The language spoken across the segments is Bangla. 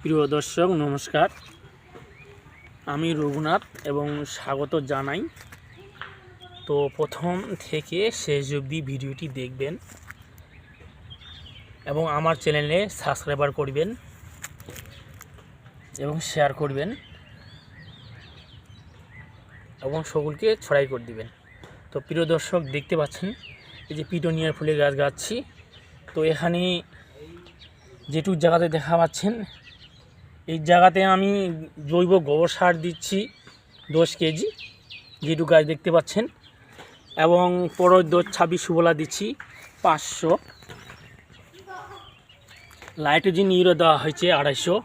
প্রিয় দর্শক নমস্কার, আমি রঘুনাথ এবং স্বাগত জানাই। তো প্রথম থেকে শেষ অবধি ভিডিওটি দেখবেন এবং আমার চ্যানেলে সাবস্ক্রাইবার করবেন এবং শেয়ার করবেন এবং সকলকে ছড়াই করে দিবেন। তো প্রিয় দর্শক দেখতে পাচ্ছেন এই যে পিটুনিয়ার ফুলের গাছ গাচ্ছি। তো এখানে যেটুকু জায়গাতে দেখা পাচ্ছেন এই জায়গাতে আমি জৈব গোবর সার দিচ্ছি 10 কেজি, যেটুকু গাছ দেখতে পাচ্ছেন, এবং পরদ্য 26 সুবলা দিচ্ছি 500, নাইট্রোজেন ইউরিয়া দেওয়া হয়েছে 250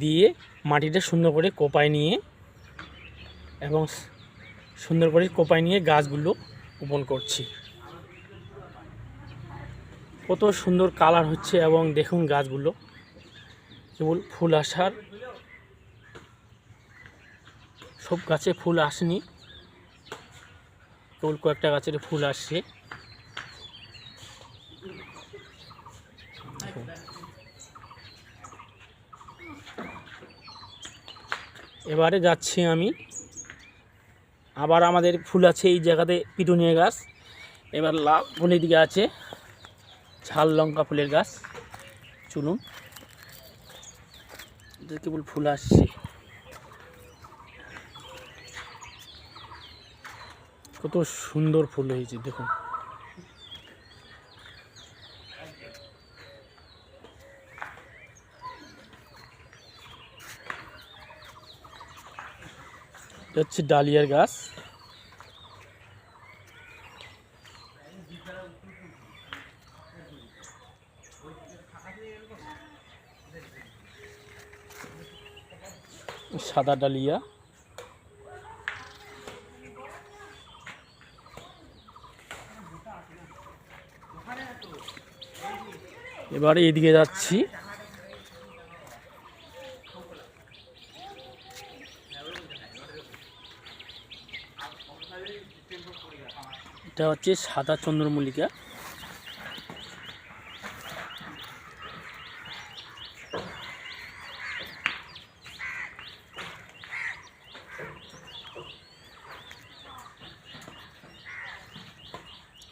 দিয়ে মাটিটা সুন্দর করে কোপায় নিয়ে এবং সুন্দর করে কোপায় নিয়ে গাছগুলো রোপণ করছি। কত সুন্দর কালার হচ্ছে এবং দেখুন গাছগুলো কেবল ফুল আসার, সব গাছে ফুল আসেনি, কেবল কয়েকটা গাছের ফুল আসছে। এবারে যাচ্ছি আমি, আবার আমাদের ফুল আছে এই জায়গাতে পিটুনিয়া গাছ, এবার লাল ফুলের দিকে আছে ঝাল লঙ্কা ফুলের গাছ। চলুন, কেবল ফুল আসছে, কত সুন্দর ফুল হয়েছে দেখুন। এটা হচ্ছে ডালিয়ার গাছ। সাদা ডালিয়া, এবারে এদিকে যাচ্ছি, এটা হচ্ছে সাদা চন্দ্রমল্লিকা।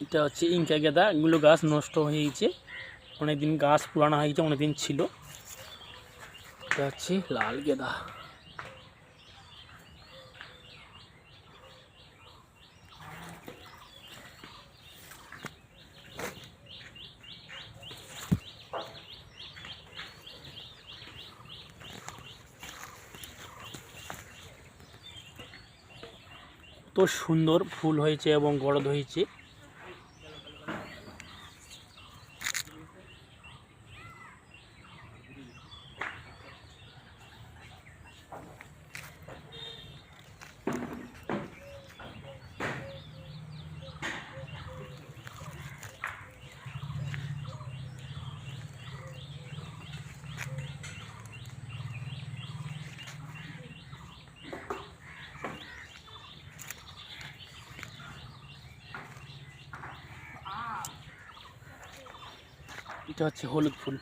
এটা হচ্ছে ইনকা গেঁদা, এগুলো গাছ নষ্ট হয়ে গেছে, অনেকদিন গাছ পুরানো হয়ে গেছে, অনেকদিন ছিল। এটা হচ্ছে লাল গেঁদা। কত সুন্দর ফুল হয়েছে এবং গড়দ হয়েছে। এটা হচ্ছে হলুদ ফুল।